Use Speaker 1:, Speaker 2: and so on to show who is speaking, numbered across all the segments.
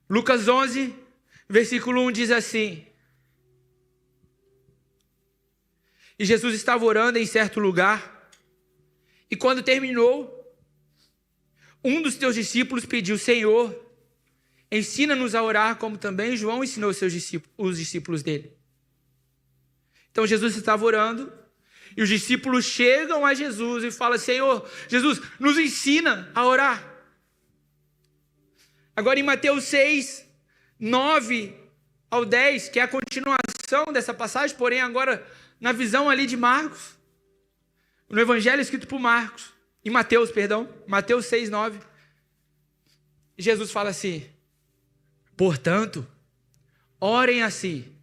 Speaker 1: Lucas 11, versículo 1 diz assim: E Jesus estava orando em certo lugar, e quando terminou, um dos teus discípulos pediu: Senhor, ensina-nos a orar, como também João ensinou os discípulos dele. Então Jesus estava orando, e os discípulos chegam a Jesus e falam: Senhor, Jesus, nos ensina a orar. Agora em Mateus 6, 9 ao 10, que é a continuação dessa passagem, porém agora na visão ali de Marcos, no evangelho escrito por Marcos, em Mateus, Mateus 6, 9, Jesus fala assim: portanto, orem assim: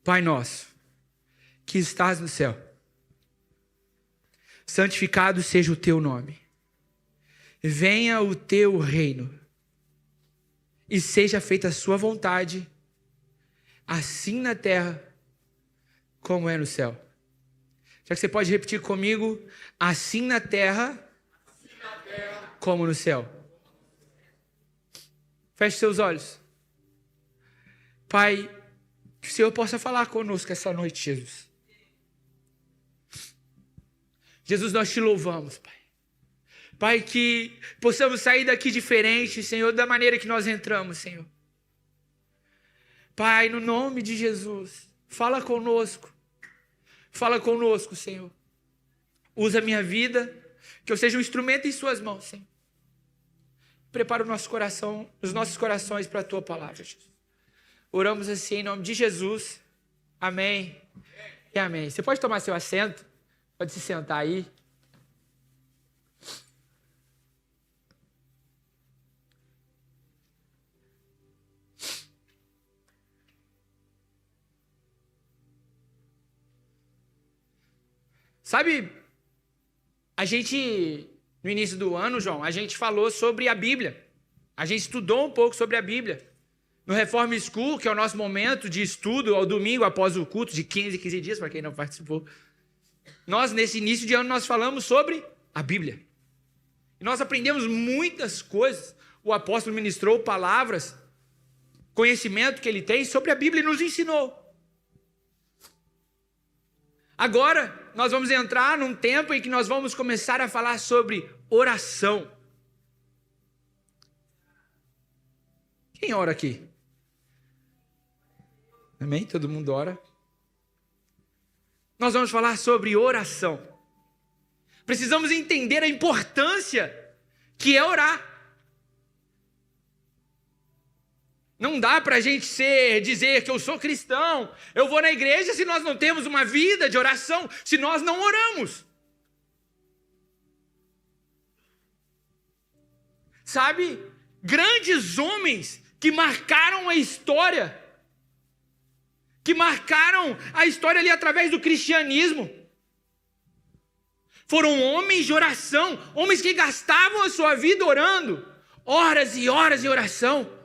Speaker 1: Pai nosso, que estás no céu, santificado seja o teu nome, venha o teu reino, e seja feita a sua vontade, assim na terra, como é no céu. Já que você pode repetir comigo: assim na terra, como no céu. Feche seus olhos. Pai, que o Senhor possa falar conosco essa noite, Jesus. Jesus, nós te louvamos, Pai. Pai, que possamos sair daqui diferente, Senhor, da maneira que nós entramos, Senhor. Pai, no nome de Jesus, fala conosco. Fala conosco, Senhor. Usa a minha vida, que eu seja um instrumento em suas mãos, Senhor. Prepara o nosso coração, os nossos corações para a tua palavra, Jesus. Oramos assim em nome de Jesus. Amém e amém. Você pode tomar seu assento, pode se sentar aí. Sabe, a gente, no início do ano, João, a gente falou sobre a Bíblia. A gente estudou um pouco sobre a Bíblia. No Reform School, que é o nosso momento de estudo ao domingo, após o culto, de 15 em 15 dias, para quem não participou. Nós, nesse início de ano, nós falamos sobre a Bíblia. E nós aprendemos muitas coisas. O apóstolo ministrou palavras, conhecimento que ele tem sobre a Bíblia e nos ensinou. Agora, nós vamos entrar num tempo em que nós vamos começar a falar sobre oração. Quem ora aqui? Amém? Todo mundo ora? Nós vamos falar sobre oração. Precisamos entender a importância que é orar. Não dá para a gente dizer que eu sou cristão, eu vou na igreja, se nós não temos uma vida de oração, se nós não oramos. Sabe, grandes homens que marcaram a história ali através do cristianismo, foram homens de oração, homens que gastavam a sua vida orando, horas e horas em oração.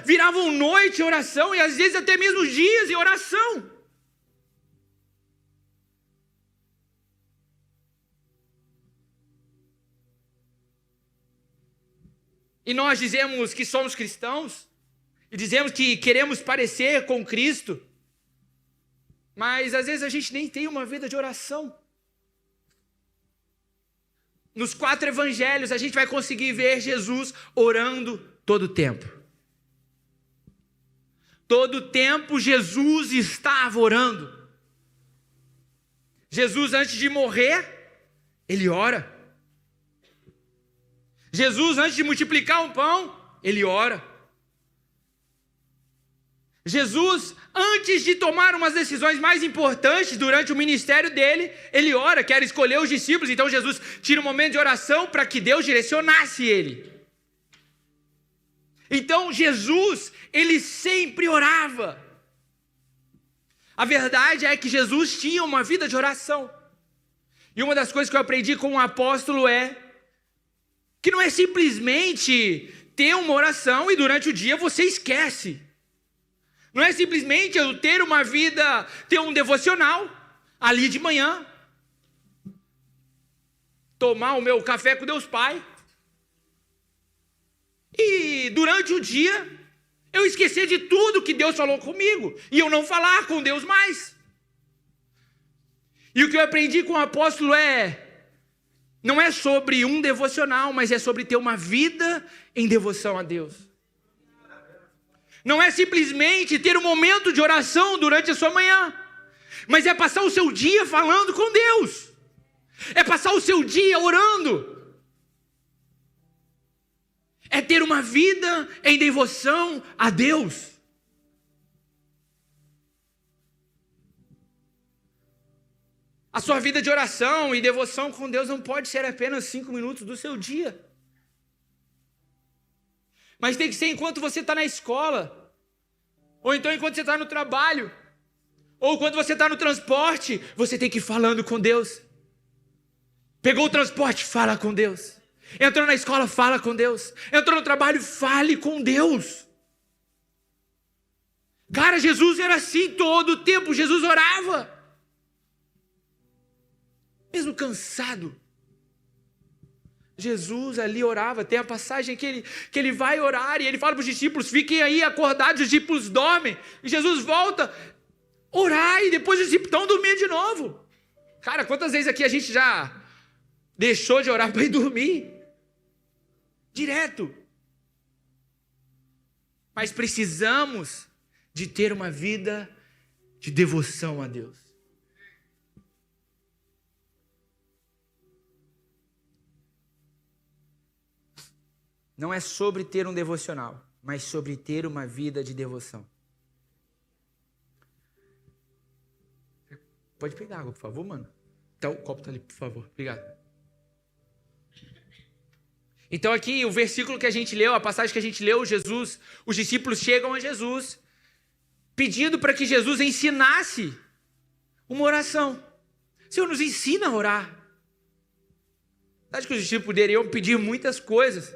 Speaker 1: Viravam noite em oração e às vezes até mesmo dias em oração. E nós dizemos que somos cristãos e dizemos que queremos parecer com Cristo, mas às vezes a gente nem tem uma vida de oração. Nos 4 evangelhos a gente vai conseguir ver Jesus orando todo o tempo. Todo o tempo Jesus estava orando. Jesus, antes de morrer, ele ora. Jesus, antes de multiplicar um pão, ele ora. Jesus, antes de tomar umas decisões mais importantes durante o ministério dele, ele ora, quer escolher os discípulos. Então Jesus tira um momento de oração para que Deus direcionasse ele. Então Jesus, ele sempre orava. A verdade é que Jesus tinha uma vida de oração. E uma das coisas que eu aprendi com um apóstolo é que não é simplesmente ter uma oração e durante o dia você esquece. Não é simplesmente eu ter uma vida, ter um devocional ali de manhã, tomar o meu café com Deus Pai, de, durante o dia, eu esquecer de tudo que Deus falou comigo e eu não falar com Deus mais. E o que eu aprendi com o apóstolo não é sobre um devocional, mas é sobre ter uma vida em devoção a Deus. Não é simplesmente ter um momento de oração durante a sua manhã, mas é passar o seu dia falando com Deus. É passar o seu dia orando. É ter uma vida em devoção a Deus. A sua vida de oração e devoção com Deus não pode ser apenas 5 minutos do seu dia. Mas tem que ser enquanto você está na escola. Ou então enquanto você está no trabalho. Ou quando você está no transporte. Você tem que ir falando com Deus. Pegou o transporte, fala com Deus. Entrou na escola, fala com Deus. Entrou no trabalho, fale com Deus. Cara, Jesus era assim todo o tempo. Jesus orava. Mesmo cansado. Jesus ali orava. Tem a passagem que ele vai orar e ele fala para os discípulos, fiquem aí acordados, os discípulos dormem. E Jesus volta, orar, e depois os discípulos estão dormindo de novo. Cara, quantas vezes aqui a gente já deixou de orar para ir dormir? Direto. Mas precisamos de ter uma vida de devoção a Deus. Não é sobre ter um devocional, mas sobre ter uma vida de devoção. Pode pegar água, por favor, mano? Então, o copo tá ali, por favor. Obrigado. Então aqui, o versículo que a gente leu, a passagem que a gente leu, os discípulos chegam a Jesus, pedindo para que Jesus ensinasse uma oração. Senhor, nos ensina a orar. Acho que os discípulos poderiam pedir muitas coisas,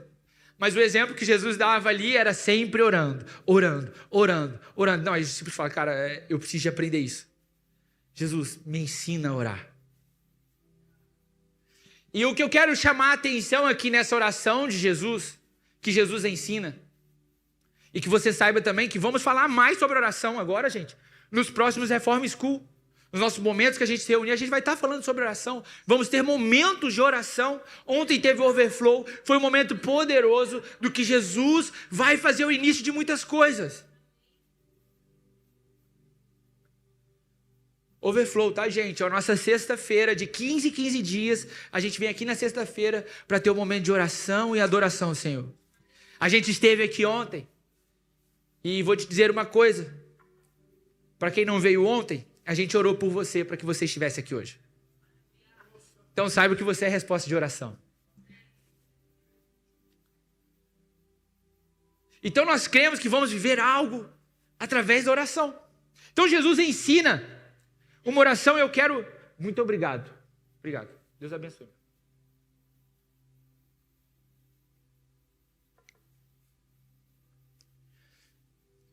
Speaker 1: mas o exemplo que Jesus dava ali era sempre orando, orando, orando, orando. Não, aí os discípulos falam, cara, eu preciso de aprender isso. Jesus, me ensina a orar. E o que eu quero chamar a atenção aqui nessa oração de Jesus, que Jesus ensina, e que você saiba também que vamos falar mais sobre oração agora, gente, nos próximos Reform School. Nos nossos momentos que a gente se reunir, a gente vai estar falando sobre oração. Vamos ter momentos de oração. Ontem teve o Overflow, foi um momento poderoso do que Jesus vai fazer o início de muitas coisas. Overflow, tá, gente? É a nossa sexta-feira, de 15 em 15 dias. A gente vem aqui na sexta-feira para ter um momento de oração e adoração ao Senhor. A gente esteve aqui ontem. E vou te dizer uma coisa. Para quem não veio ontem, a gente orou por você para que você estivesse aqui hoje. Então saiba que você é resposta de oração. Então nós cremos que vamos viver algo através da oração. Então Jesus ensina uma oração. Eu quero... Muito obrigado. Obrigado. Deus abençoe.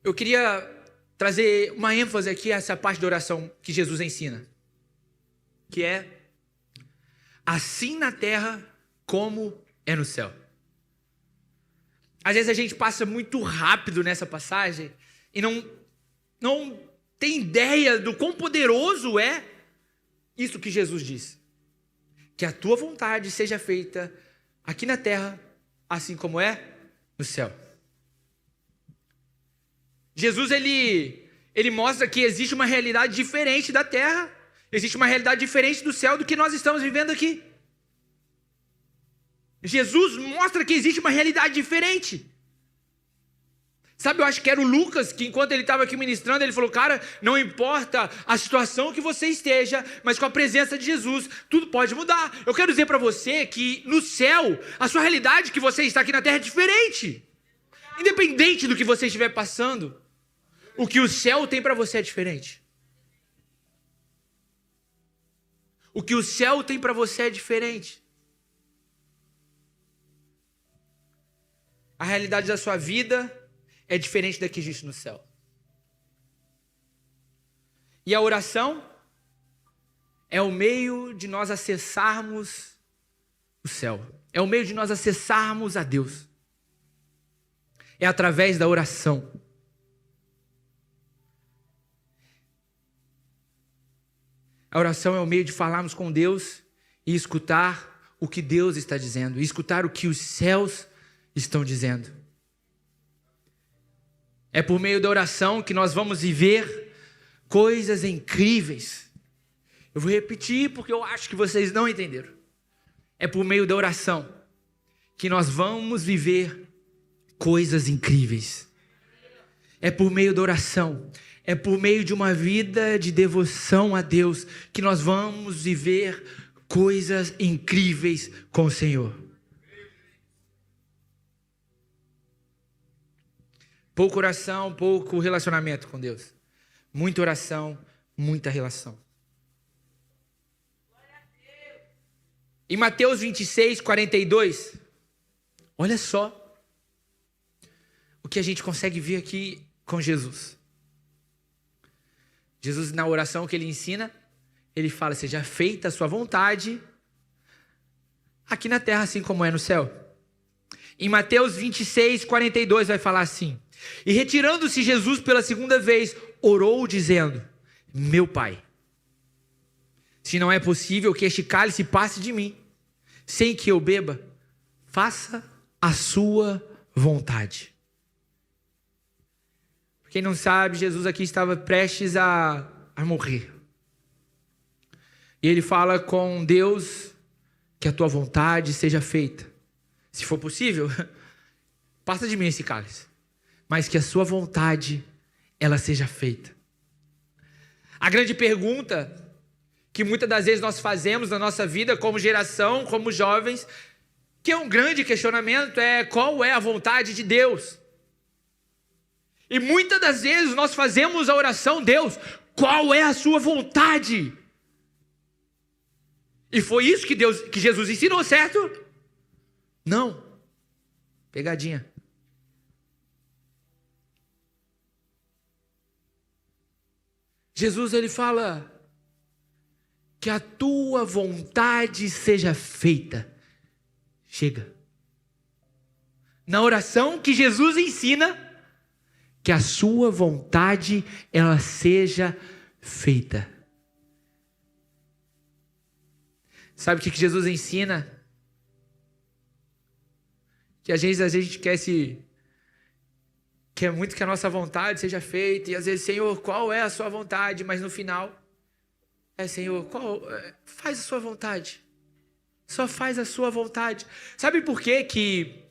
Speaker 1: Eu queria trazer uma ênfase aqui a essa parte da oração que Jesus ensina, que é assim na terra como é no céu. Às vezes a gente passa muito rápido nessa passagem e não tem ideia do quão poderoso é isso que Jesus diz. Que a tua vontade seja feita aqui na terra, assim como é no céu. Jesus, ele mostra que existe uma realidade diferente da terra, existe uma realidade diferente do céu do que nós estamos vivendo aqui. Jesus mostra que existe uma realidade diferente. Sabe, eu acho que era o Lucas, que enquanto ele estava aqui ministrando, ele falou, cara, não importa a situação que você esteja, mas com a presença de Jesus, tudo pode mudar. Eu quero dizer para você que no céu, a sua realidade que você está aqui na terra é diferente. Independente do que você estiver passando, o que o céu tem para você é diferente. O que o céu tem para você é diferente. A realidade da sua vida é diferente da que existe no céu. E a oração é o meio de nós acessarmos o céu. É o meio de nós acessarmos a Deus. é através da oração. A oração é o meio de falarmos com Deus e escutar o que Deus está dizendo, e escutar o que os céus estão dizendo. É por meio da oração que nós vamos viver coisas incríveis. Eu vou repetir porque eu acho que vocês não entenderam. É por meio da oração que nós vamos viver coisas incríveis. É por meio da oração, é por meio de uma vida de devoção a Deus que nós vamos viver coisas incríveis com o Senhor. Pouca oração, pouco relacionamento com Deus. Muita oração, muita relação. Em Mateus 26, 42, olha só o que a gente consegue ver aqui com Jesus. Jesus, na oração que ele ensina, ele fala: seja feita a sua vontade aqui na terra, assim como é no céu. Em Mateus 26, 42 vai falar assim: e retirando-se Jesus pela segunda vez, orou dizendo: meu Pai, se não é possível que este cálice passe de mim, sem que eu beba, faça a sua vontade. Quem não sabe, Jesus aqui estava prestes a morrer. E ele fala com Deus: que a tua vontade seja feita. Se for possível, passa de mim esse cálice, mas que a sua vontade, ela seja feita. A grande pergunta que muitas das vezes nós fazemos na nossa vida como geração, como jovens, que é um grande questionamento, é: qual é a vontade de Deus? E muitas das vezes nós fazemos a oração: Deus, qual é a sua vontade? E foi isso que Jesus ensinou, certo? Não. Pegadinha. Jesus, ele fala: que a tua vontade seja feita. Chega. Na oração que Jesus ensina, que a sua vontade, ela seja feita. Sabe o que Jesus ensina? Que às vezes a gente quer muito que a nossa vontade seja feita, e às vezes: Senhor, qual é a sua vontade? Mas no final, Senhor, faz a sua vontade. Só faz a sua vontade. Sabe por quê que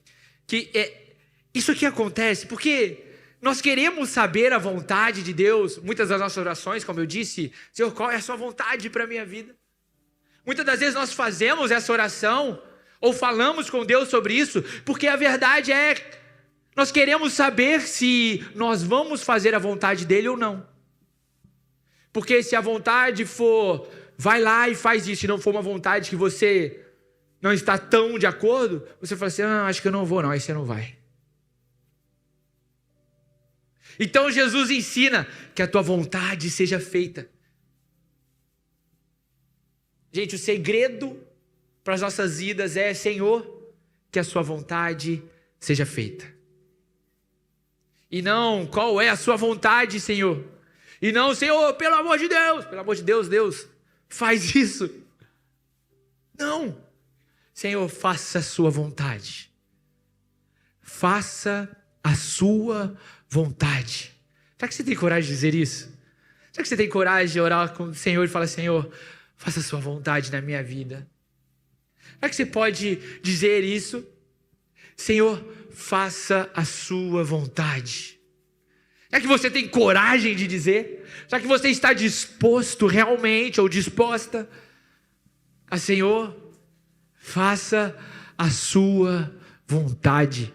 Speaker 1: isso aqui acontece? Porque nós queremos saber a vontade de Deus. Muitas das nossas orações, como eu disse: Senhor, qual é a sua vontade para a minha vida? Muitas das vezes nós fazemos essa oração, ou falamos com Deus sobre isso, porque a verdade é: nós queremos saber se nós vamos fazer a vontade dele ou não. Porque se a vontade for, vai lá e faz isso, e não for uma vontade que você não está tão de acordo, você fala assim: acho que eu não vou não, aí você não vai. Então Jesus ensina que a tua vontade seja feita. Gente, o segredo para as nossas vidas é: Senhor, que a sua vontade seja feita. E não: qual é a sua vontade, Senhor? E não: Senhor, pelo amor de Deus, Deus, faz isso. Não. Senhor, faça a sua vontade. Faça a sua vontade. Será que você tem coragem de dizer isso? Será que você tem coragem de orar com o Senhor e falar: Senhor, faça a sua vontade na minha vida? Será que você pode dizer isso? Senhor, faça a sua vontade. Será que você tem coragem de dizer? Será que você está disposto realmente ou disposta a: Senhor, faça a sua vontade?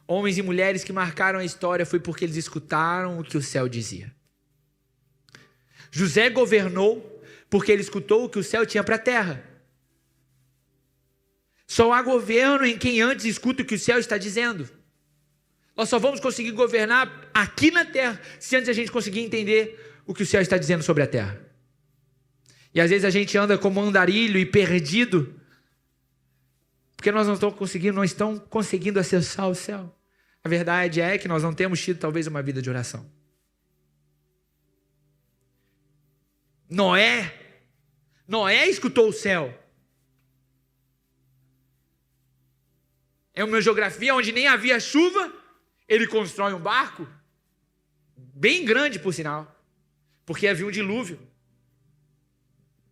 Speaker 1: Homens e mulheres que marcaram a história foi porque eles escutaram o que o céu dizia. José governou porque ele escutou o que o céu tinha para a terra. Só há governo em quem antes escuta o que o céu está dizendo. Nós só vamos conseguir governar aqui na terra se antes a gente conseguir entender o que o céu está dizendo sobre a terra. E às vezes a gente anda como andarilho e perdido, Porque nós não estamos conseguindo acessar o céu. A verdade é que nós não temos tido talvez uma vida de oração. Noé escutou o céu. É uma geografia onde nem havia chuva, ele constrói um barco, bem grande por sinal, porque havia um dilúvio.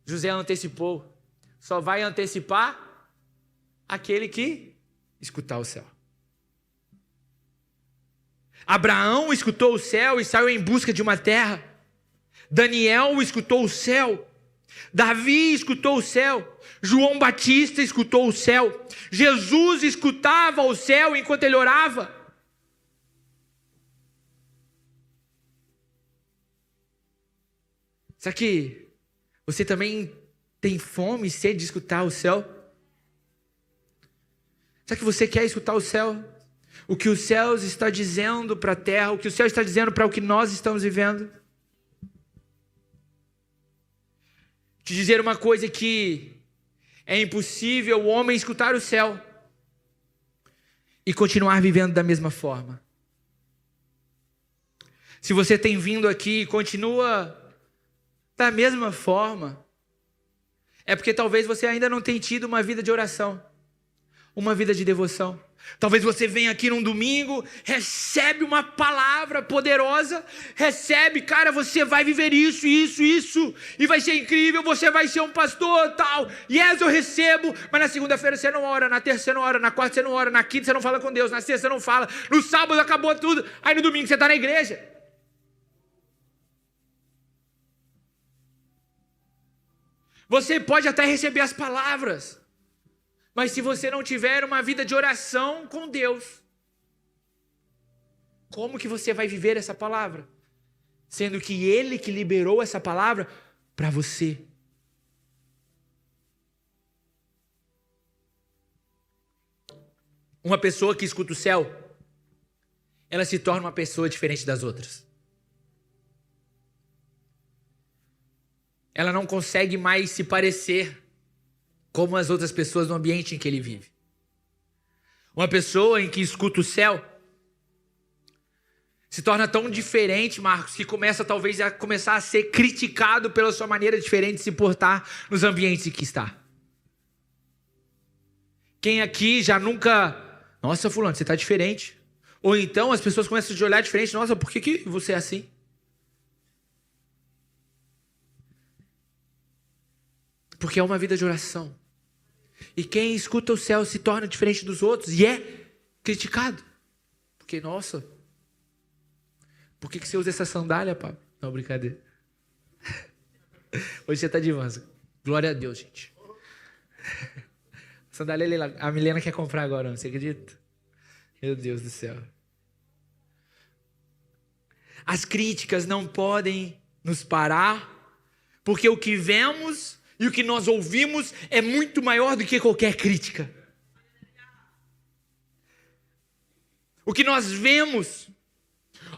Speaker 1: José antecipou, só vai antecipar aquele que escutar o céu. Abraão escutou o céu e saiu em busca de uma terra. Daniel escutou o céu. Davi escutou o céu. João Batista escutou o céu. Jesus escutava o céu enquanto ele orava. Será que você também tem fome e sede de escutar o céu? Será que você quer escutar o céu? O que os céus está dizendo para a terra, o que o céu está dizendo para o que nós estamos vivendo? Te dizer uma coisa que é impossível o homem escutar o céu e continuar vivendo da mesma forma. Se você tem vindo aqui e continua da mesma forma, é porque talvez você ainda não tenha tido uma vida de oração, uma vida de devoção. Talvez você venha aqui num domingo, recebe uma palavra poderosa, recebe, cara, você vai viver isso, e vai ser incrível, você vai ser um pastor, tal. Yes, eu recebo, mas na segunda-feira você não ora, na terça você não ora, na quarta você não ora, na quinta você não fala com Deus, na sexta você não fala, no sábado acabou tudo, aí no domingo você está na igreja. Você pode até receber as palavras, mas se você não tiver uma vida de oração com Deus, como que você vai viver essa palavra? Sendo que Ele que liberou essa palavra para você. Uma pessoa que escuta o céu, ela se torna uma pessoa diferente das outras. Ela não consegue mais se parecer como as outras pessoas no ambiente em que ele vive. Uma pessoa em que escuta o céu se torna tão diferente, Marcos, que começa talvez a ser criticado pela sua maneira diferente de se portar nos ambientes em que está. Quem aqui já nunca... Nossa, fulano, você está diferente. Ou então as pessoas começam a te olhar diferente. Nossa, por que você é assim? Porque é uma vida de oração. E quem escuta o céu se torna diferente dos outros e é criticado. Porque, nossa, por que você usa essa sandália, pá? Não, brincadeira. Hoje você está de vanza. Glória a Deus, gente. Sandália, a Milena quer comprar agora, você acredita? Meu Deus do céu. As críticas não podem nos parar, porque o que vemos e o que nós ouvimos é muito maior do que qualquer crítica. O que nós vemos,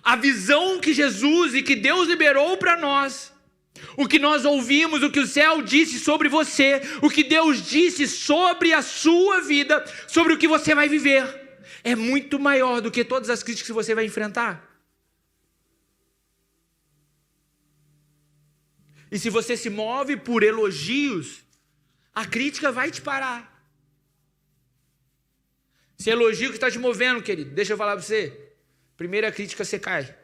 Speaker 1: a visão que Jesus e que Deus liberou para nós, o que nós ouvimos, o que o céu disse sobre você, o que Deus disse sobre a sua vida, sobre o que você vai viver, é muito maior do que todas as críticas que você vai enfrentar. E se você se move por elogios, a crítica vai te parar. Se é elogio que está te movendo, querido, deixa eu falar para você. Primeira crítica, você cai.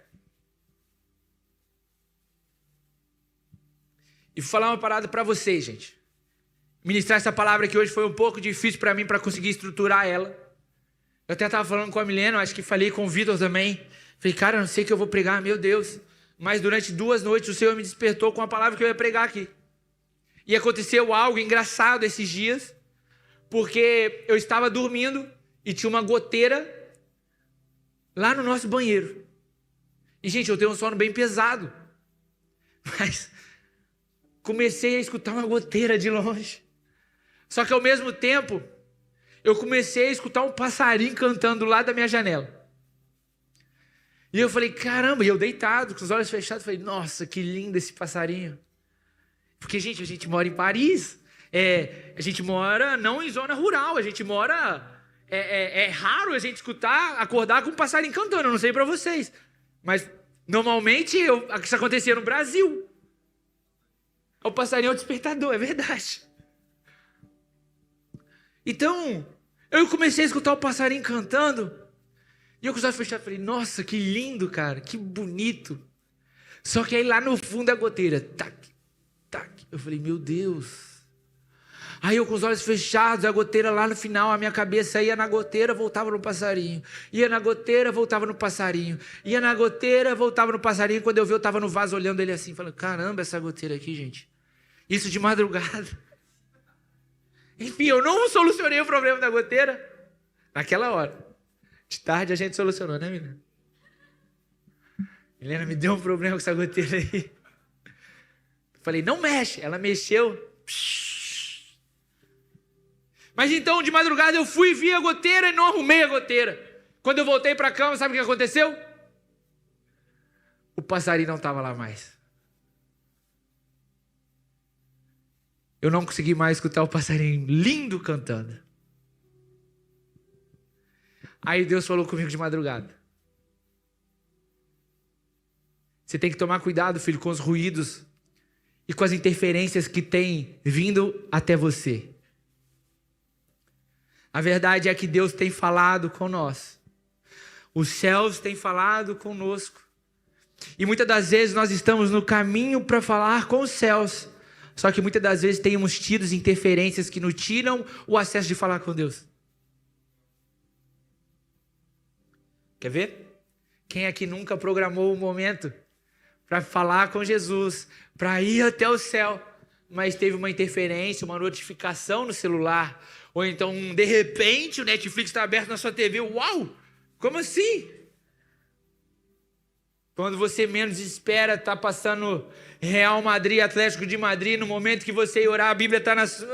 Speaker 1: E vou falar uma parada para vocês, gente. Ministrar essa palavra aqui hoje foi um pouco difícil para mim, para conseguir estruturar ela. Eu até estava falando com a Milena, acho que falei com o Vitor também. Falei, cara, eu não sei o que eu vou pregar, meu Deus. Mas durante 2 noites o Senhor me despertou com a palavra que eu ia pregar aqui. E aconteceu algo engraçado esses dias, porque eu estava dormindo e tinha uma goteira lá no nosso banheiro. E, gente, eu tenho um sono bem pesado. Mas comecei a escutar uma goteira de longe. Só que ao mesmo tempo, eu comecei a escutar um passarinho cantando lá da minha janela. E eu falei, caramba, e eu deitado, com os olhos fechados, falei, nossa, que lindo esse passarinho. Porque, gente, a gente mora em Paris, A gente mora não em zona rural, a gente mora... É raro a gente acordar com um passarinho cantando, eu não sei para vocês. Mas, normalmente, isso acontecia no Brasil. O passarinho é o despertador, é verdade. Então, eu comecei a escutar o passarinho cantando. E eu com os olhos fechados, falei, nossa, que lindo, cara, que bonito. Só que aí lá no fundo a goteira, tac, tac. Eu falei, meu Deus. Aí eu com os olhos fechados, a goteira lá no final, a minha cabeça ia na goteira, voltava no passarinho. Ia na goteira, voltava no passarinho. Ia na goteira, voltava no passarinho. Quando eu vi, eu estava no vaso olhando ele assim, falando, caramba, essa goteira aqui, gente. Isso de madrugada. Enfim, eu não solucionei o problema da goteira naquela hora. De tarde a gente solucionou, né, menina? Helena me deu um problema com essa goteira aí. Falei, não mexe. Ela mexeu. Mas então, de madrugada, eu fui, vi a goteira e não arrumei a goteira. Quando eu voltei para a cama, sabe o que aconteceu? O passarinho não estava lá mais. Eu não consegui mais escutar o passarinho lindo cantando. Aí Deus falou comigo de madrugada. Você tem que tomar cuidado, filho, com os ruídos e com as interferências que têm vindo até você. A verdade é que Deus tem falado com nós. Os céus têm falado conosco. E muitas das vezes nós estamos no caminho para falar com os céus. Só que muitas das vezes temos tido interferências que nos tiram o acesso de falar com Deus. Quer ver? Quem aqui nunca programou um momento para falar com Jesus, para ir até o céu, mas teve uma interferência, uma notificação no celular, ou então, de repente, o Netflix está aberto na sua TV. Uau! Como assim? Quando você menos espera, está passando Real Madrid, Atlético de Madrid, no momento que você ir orar, a Bíblia está na sua...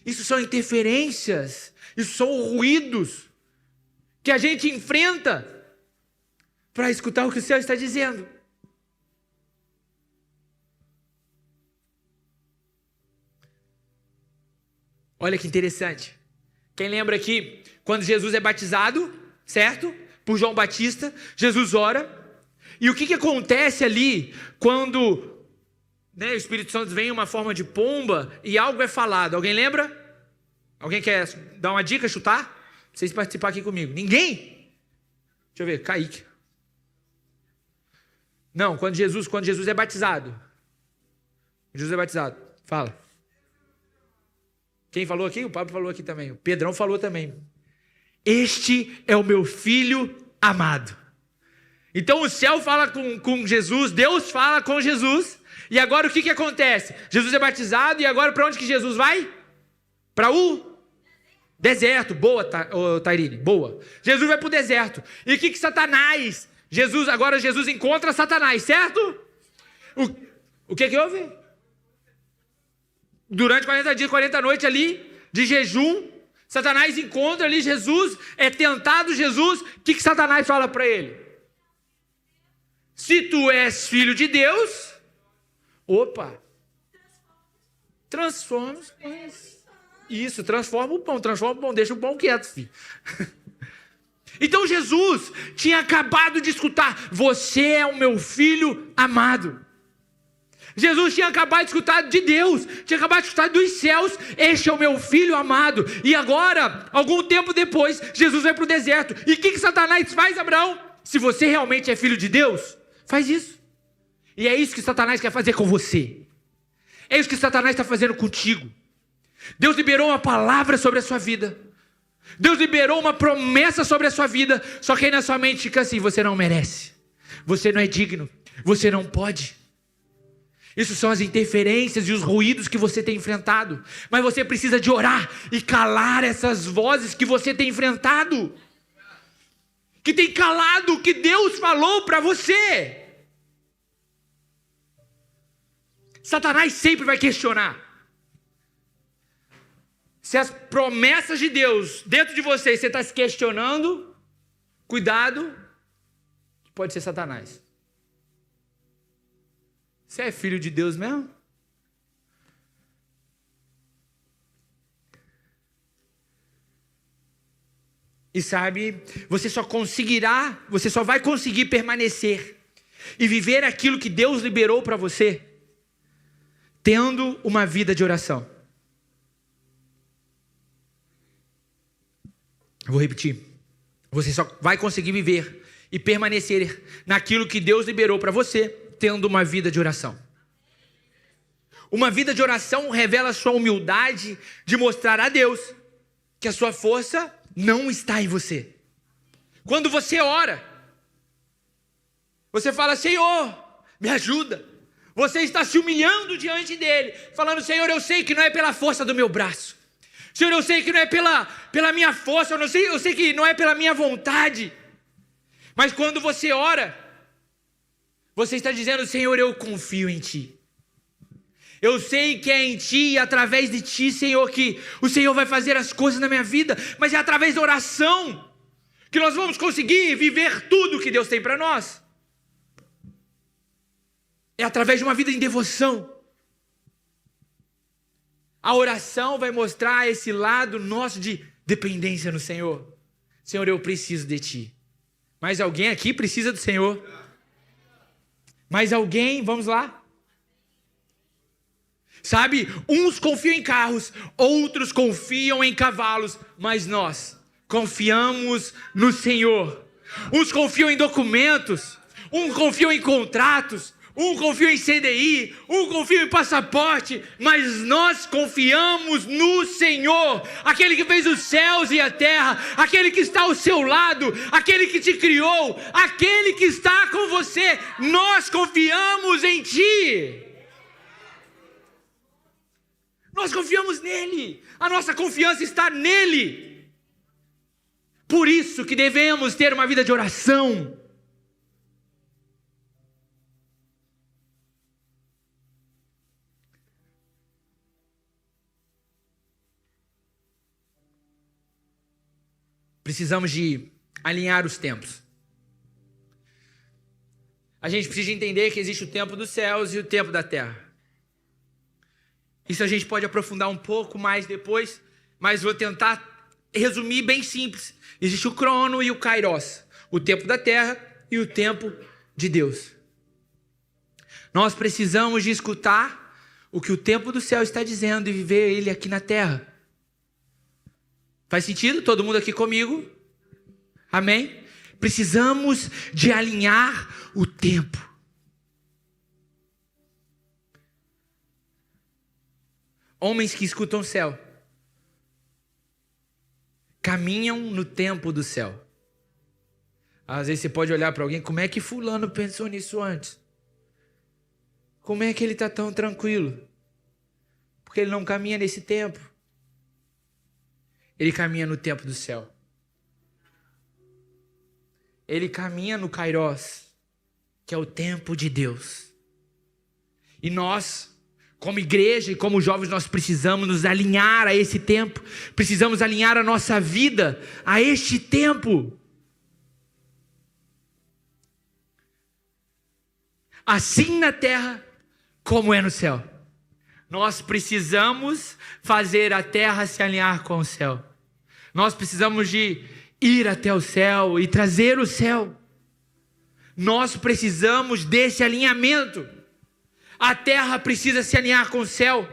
Speaker 1: Isso são interferências, isso são ruídos que a gente enfrenta para escutar o que o céu está dizendo. Olha que interessante. Quem lembra aqui, quando Jesus é batizado, certo? Por João Batista, Jesus ora. E o que acontece ali quando o Espírito Santo vem em uma forma de pomba e algo é falado? Alguém lembra? Alguém quer dar uma dica, chutar? Vocês participar aqui comigo. Ninguém? Deixa eu ver, Kaique. Não, quando Jesus é batizado. Jesus é batizado. Fala. Quem falou aqui? O Pablo falou aqui também. O Pedrão falou também. Este é o meu filho amado. Então o céu fala com Jesus, Deus fala com Jesus. E agora o que acontece? Jesus é batizado e agora para onde que Jesus vai? Para o deserto. Boa, Tairine, boa. Jesus vai para o deserto. E o que Satanás... Agora Jesus encontra Satanás, certo? O que houve? Durante 40 dias, 40 noites ali, de jejum, Satanás encontra ali Jesus, é tentado Jesus. O que Satanás fala para ele? Se tu és filho de Deus, transforma os pães. Isso, transforma o pão, deixa o pão quieto, filho. Então Jesus tinha acabado de escutar, você é o meu filho amado. Jesus tinha acabado de escutar de Deus, tinha acabado de escutar dos céus, este é o meu filho amado. E agora, algum tempo depois, Jesus vai para o deserto. E o que Satanás faz, Abraão? Se você realmente é filho de Deus, faz isso. E é isso que Satanás quer fazer com você. É isso que Satanás está fazendo contigo. Deus liberou uma palavra sobre a sua vida. Deus liberou uma promessa sobre a sua vida. Só que aí na sua mente fica assim, você não merece. Você não é digno. Você não pode. Isso são as interferências e os ruídos que você tem enfrentado. Mas você precisa de orar e calar essas vozes que você tem enfrentado. Que tem calado o que Deus falou para você. Satanás sempre vai questionar. Se as promessas de Deus dentro de você está se questionando, cuidado, pode ser Satanás. Você é filho de Deus mesmo? E sabe, você só vai conseguir permanecer e viver aquilo que Deus liberou para você, tendo uma vida de oração. Vou repetir. Você só vai conseguir viver e permanecer naquilo que Deus liberou para você, tendo uma vida de oração. Uma vida de oração revela a sua humildade de mostrar a Deus que a sua força não está em você. Quando você ora, você fala: Senhor, me ajuda. Você está se humilhando diante dele, falando: Senhor, eu sei que não é pela força do meu braço. Senhor, eu sei que não é pela minha força, eu sei que não é pela minha vontade. Mas quando você ora, você está dizendo: Senhor, eu confio em Ti. Eu sei que é em Ti e através de Ti, Senhor, que o Senhor vai fazer as coisas na minha vida. Mas é através da oração que nós vamos conseguir viver tudo que Deus tem para nós. É através de uma vida em devoção. A oração vai mostrar esse lado nosso de dependência no Senhor. Senhor, eu preciso de Ti. Mais alguém aqui precisa do Senhor? Mais alguém? Vamos lá. Sabe, uns confiam em carros, outros confiam em cavalos, mas nós confiamos no Senhor. Uns confiam em documentos, uns confiam em contratos, um confia em CDI, um confia em passaporte, mas nós confiamos no Senhor, aquele que fez os céus e a terra, aquele que está ao seu lado, aquele que te criou, aquele que está com você. Nós confiamos em Ti. Nós confiamos nele, a nossa confiança está nele. Por isso que devemos ter uma vida de oração. Precisamos de alinhar os tempos. A gente precisa entender que existe o tempo dos céus e o tempo da terra. Isso a gente pode aprofundar um pouco mais depois, mas vou tentar resumir bem simples. Existe o crono e o kairos, o tempo da terra e o tempo de Deus. Nós precisamos de escutar o que o tempo do céu está dizendo e viver ele aqui na terra. Faz sentido? Todo mundo aqui comigo? Amém? Precisamos de alinhar o tempo. Homens que escutam o céu caminham no tempo do céu. Às vezes você pode olhar para alguém: como é que fulano pensou nisso antes? Como é que ele está tão tranquilo? Porque ele não caminha nesse tempo. Ele caminha no tempo do céu. Ele caminha no kairos, que é o tempo de Deus. E nós, como igreja e como jovens, nós precisamos nos alinhar a esse tempo. Precisamos alinhar a nossa vida a este tempo. Assim na terra como é no céu. Nós precisamos fazer a terra se alinhar com o céu. Nós precisamos de ir até o céu e trazer o céu. Nós precisamos desse alinhamento. A terra precisa se alinhar com o céu.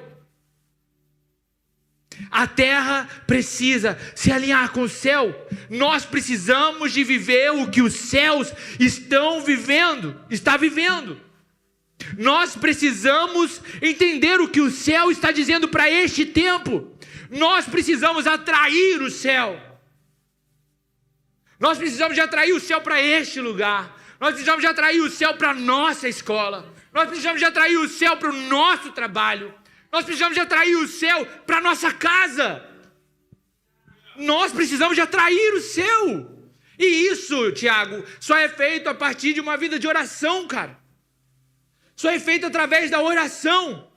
Speaker 1: A terra precisa se alinhar com o céu. Nós precisamos de viver o que os céus está vivendo. Nós precisamos entender o que o céu está dizendo para este tempo. Nós precisamos atrair o céu. Nós precisamos de atrair o céu para este lugar. Nós precisamos de atrair o céu para a nossa escola. Nós precisamos de atrair o céu para o nosso trabalho. Nós precisamos de atrair o céu para a nossa casa. Nós precisamos de atrair o céu. E isso, Tiago, só é feito a partir de uma vida de oração, cara. Só é feito através da oração.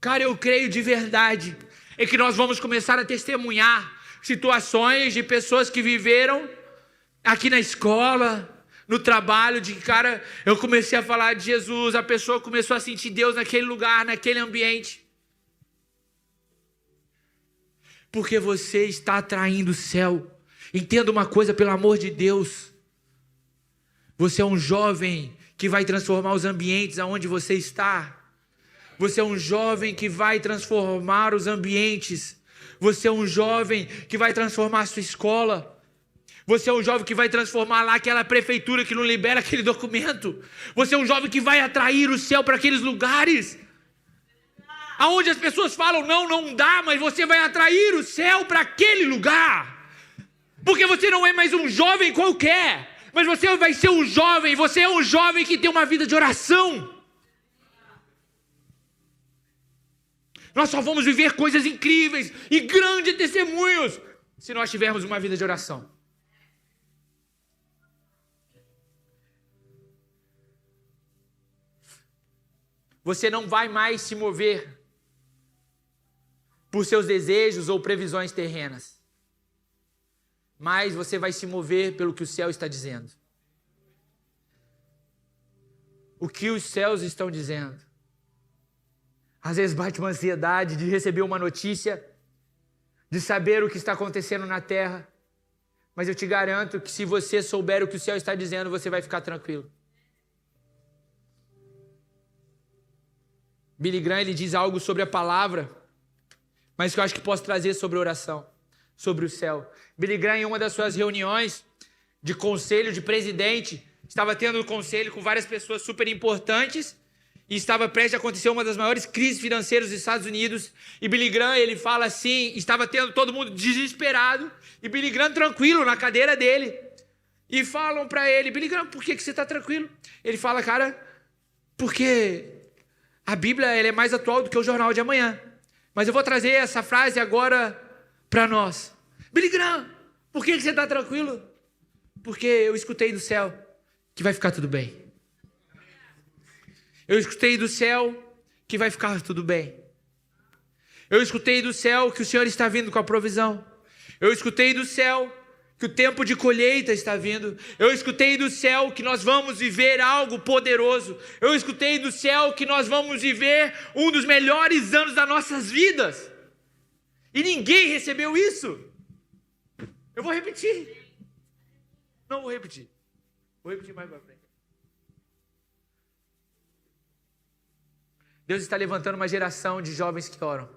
Speaker 1: Cara, eu creio de verdade é que nós vamos começar a testemunhar situações de pessoas que viveram aqui na escola, no trabalho, de que, cara, eu comecei a falar de Jesus, a pessoa começou a sentir Deus naquele lugar, naquele ambiente. Porque você está atraindo o céu. Entenda uma coisa, pelo amor de Deus. Você é um jovem que vai transformar os ambientes aonde você está. Você é um jovem que vai transformar os ambientes. Você é um jovem que vai transformar a sua escola. Você é um jovem que vai transformar lá aquela prefeitura que não libera aquele documento. Você é um jovem que vai atrair o céu para aqueles lugares. Aonde as pessoas falam, não dá, mas você vai atrair o céu para aquele lugar. Porque você não é mais um jovem qualquer. Mas você vai ser um jovem, você é um jovem que tem uma vida de oração. Nós só vamos viver coisas incríveis e grandes testemunhos se nós tivermos uma vida de oração. Você não vai mais se mover por seus desejos ou previsões terrenas. Mas você vai se mover pelo que o céu está dizendo. O que os céus estão dizendo. Às vezes bate uma ansiedade de receber uma notícia, de saber o que está acontecendo na terra. Mas eu te garanto que se você souber o que o céu está dizendo, você vai ficar tranquilo. Billy Graham, ele diz algo sobre a palavra, mas que eu acho que posso trazer sobre a oração, sobre o céu. Billy Graham, em uma das suas reuniões de conselho, de presidente, estava tendo um conselho com várias pessoas super importantes e estava prestes a acontecer uma das maiores crises financeiras dos Estados Unidos. E Billy Graham, ele fala assim, estava tendo todo mundo desesperado e Billy Graham tranquilo na cadeira dele. E falam para ele, Billy Graham, por que você está tranquilo? Ele fala, cara, porque a Bíblia ela é mais atual do que o jornal de amanhã. Mas eu vou trazer essa frase agora para nós. Billy Graham, por que você está tranquilo? Porque eu escutei do céu que vai ficar tudo bem. Eu escutei do céu que vai ficar tudo bem. Eu escutei do céu que o Senhor está vindo com a provisão. Eu escutei do céu que o tempo de colheita está vindo. Eu escutei do céu que nós vamos viver algo poderoso. Eu escutei do céu que nós vamos viver um dos melhores anos das nossas vidas. E ninguém recebeu isso. Eu vou repetir. Não vou repetir. Vou repetir mais para frente. Deus está levantando uma geração de jovens que oram.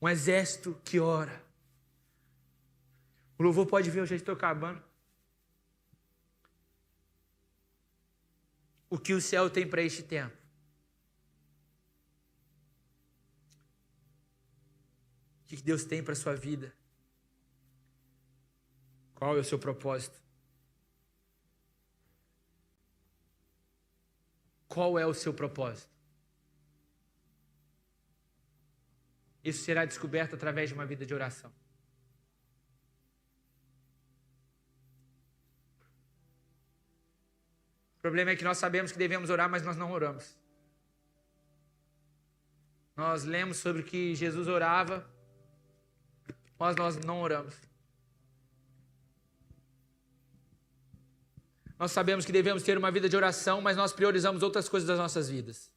Speaker 1: Um exército que ora. O louvor pode vir, eu já estou acabando. O que o céu tem para este tempo? O que Deus tem para a sua vida? Qual é o seu propósito? Qual é o seu propósito? Isso será descoberto através de uma vida de oração. O problema é que nós sabemos que devemos orar, mas nós não oramos. Nós lemos sobre que Jesus orava, mas nós não oramos. Nós sabemos que devemos ter uma vida de oração, mas nós priorizamos outras coisas das nossas vidas.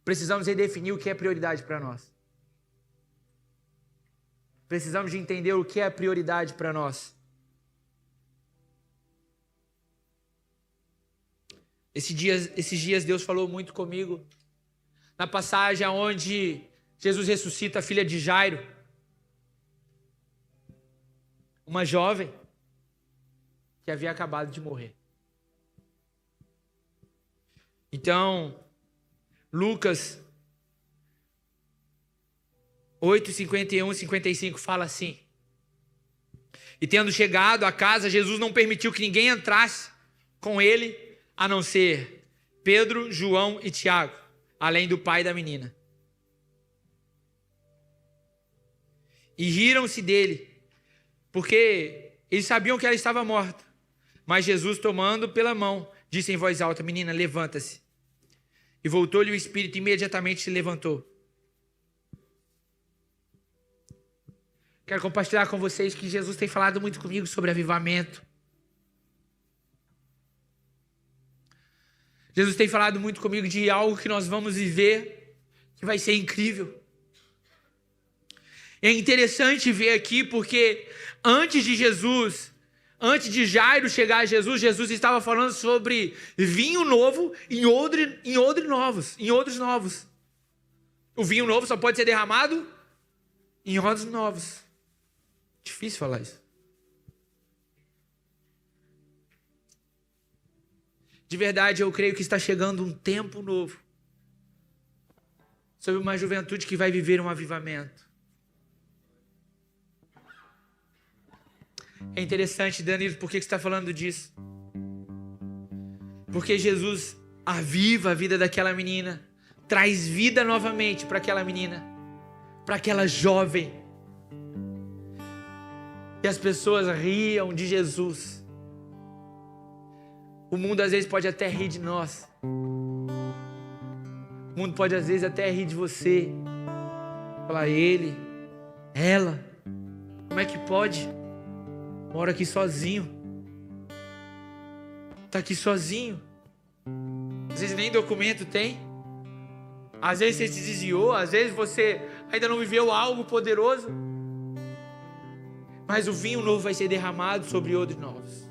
Speaker 1: Precisamos redefinir o que é prioridade para nós. Precisamos de entender o que é prioridade para nós. Esses dias Deus falou muito comigo. Na passagem onde Jesus ressuscita a filha de Jairo. Uma jovem que havia acabado de morrer. Então, Lucas 8, 51 e 55 fala assim: e tendo chegado à casa, Jesus não permitiu que ninguém entrasse com ele, a não ser Pedro, João e Tiago, além do pai da menina. E riram-se dele, porque eles sabiam que ela estava morta. Mas Jesus, tomando pela mão, disse em voz alta: menina, levanta-se. E voltou-lhe o espírito, e imediatamente se levantou. Quero compartilhar com vocês que Jesus tem falado muito comigo sobre avivamento. Jesus tem falado muito comigo de algo que nós vamos viver, que vai ser incrível. É interessante ver aqui porque antes de Jairo chegar a Jesus, Jesus estava falando sobre vinho novo em odres novos. O vinho novo só pode ser derramado em odres novos. Difícil falar isso. De verdade, eu creio que está chegando um tempo novo sobre uma juventude que vai viver um avivamento. É interessante, Danilo, por que você está falando disso? Porque Jesus aviva a vida daquela menina, traz vida novamente para aquela menina, para aquela jovem. E as pessoas riam de Jesus. O mundo às vezes pode até rir de nós. O mundo pode às vezes até rir de você. Falar ele, ela, como é que pode? Mora aqui sozinho. Tá aqui sozinho. Às vezes nem documento tem. Às vezes você se desviou. Às vezes você ainda não viveu algo poderoso. Mas o vinho novo vai ser derramado sobre odres novos.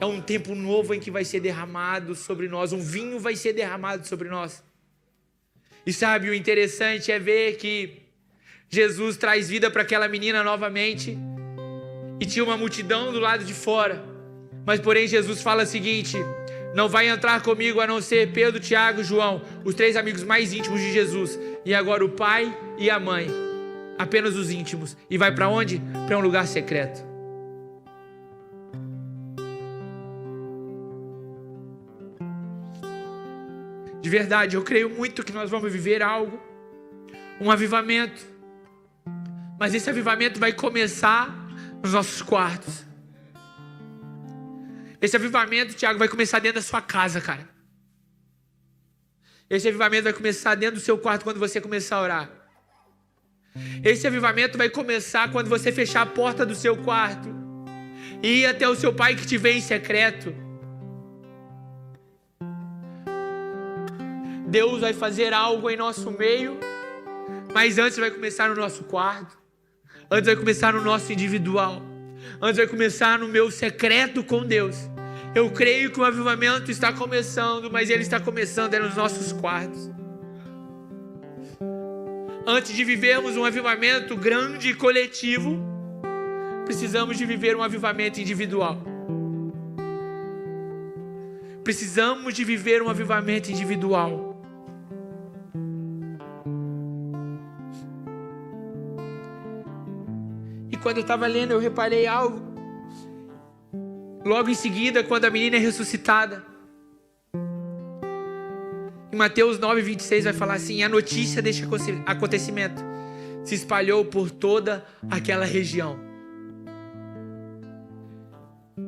Speaker 1: É um tempo novo em que vai ser derramado sobre nós. Um vinho vai ser derramado sobre nós. E sabe, o interessante é ver que Jesus traz vida para aquela menina novamente. E tinha uma multidão do lado de fora. Mas porém Jesus fala o seguinte: não vai entrar comigo a não ser Pedro, Tiago e João, os 3 amigos mais íntimos de Jesus. E agora o pai e a mãe. Apenas os íntimos. E vai para onde? Para um lugar secreto. De verdade, eu creio muito que nós vamos viver algo, um avivamento. Mas esse avivamento vai começar nos nossos quartos. Esse avivamento, Tiago, vai começar dentro da sua casa, cara. Esse avivamento vai começar dentro do seu quarto quando você começar a orar. Esse avivamento vai começar quando você fechar a porta do seu quarto e ir até o seu pai que te vê em secreto. Deus vai fazer algo em nosso meio, mas antes vai começar no nosso quarto, antes vai começar no nosso individual, antes vai começar no meu secreto com Deus. Eu creio que o avivamento está começando, mas ele está começando nos nossos quartos. Antes de vivermos um avivamento grande e coletivo, precisamos de viver um avivamento individual. Precisamos de viver um avivamento individual. E quando eu estava lendo, eu reparei algo. Logo em seguida, quando a menina é ressuscitada, em Mateus 9:26 vai falar assim: a notícia deste acontecimento se espalhou por toda aquela região.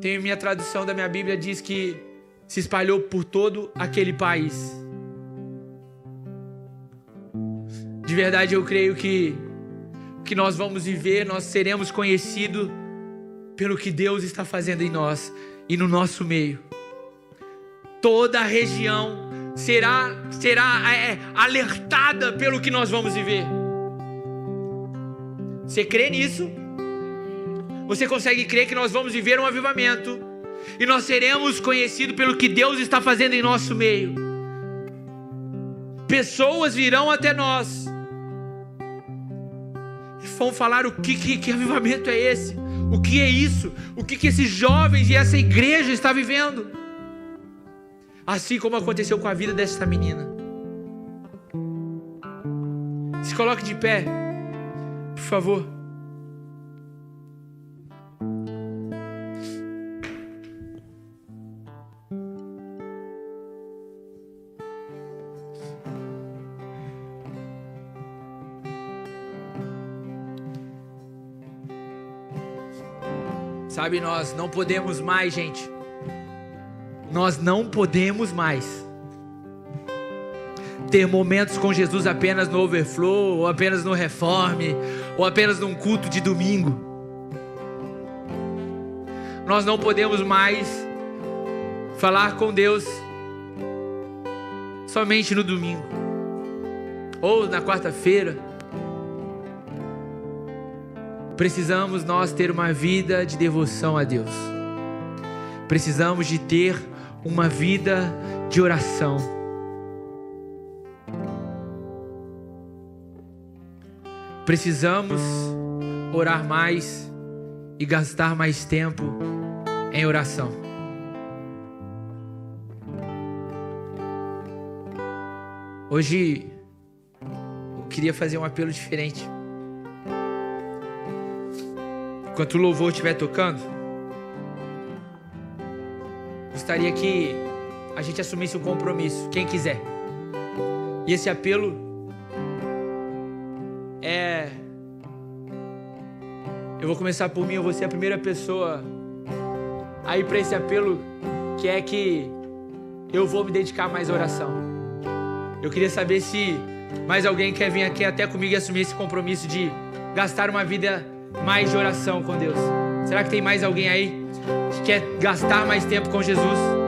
Speaker 1: Tem minha tradução da minha Bíblia, diz que se espalhou por todo aquele país. De verdade, eu creio que nós vamos viver, nós seremos conhecidos pelo que Deus está fazendo em nós e no nosso meio. Toda a região será alertada pelo que nós vamos viver. Você crê nisso? Você consegue crer que nós vamos viver um avivamento e nós seremos conhecidos pelo que Deus está fazendo em nosso meio? Pessoas virão até nós e vão falar: o que avivamento é esse? O que é isso? O que esses jovens e essa igreja está vivendo? Assim como aconteceu com a vida dessa menina. Se coloque de pé, por favor. Sabe, nós não podemos mais, gente. Nós não podemos mais ter momentos com Jesus apenas no overflow, ou apenas no reforme, ou apenas num culto de domingo. Nós não podemos mais falar com Deus somente no domingo ou na quarta-feira. Precisamos nós ter uma vida de devoção a Deus. Precisamos de ter uma vida de oração. Precisamos orar mais e gastar mais tempo em oração. Hoje eu queria fazer um apelo diferente. Enquanto o louvor estiver tocando, gostaria que a gente assumisse um compromisso, quem quiser. E esse apelo é... Eu vou começar por mim, eu vou ser a primeira pessoa a ir para esse apelo, que é que eu vou me dedicar mais à oração. Eu queria saber se mais alguém quer vir aqui até comigo e assumir esse compromisso de gastar uma vida mais de oração com Deus. Será que tem mais alguém aí que quer gastar mais tempo com Jesus?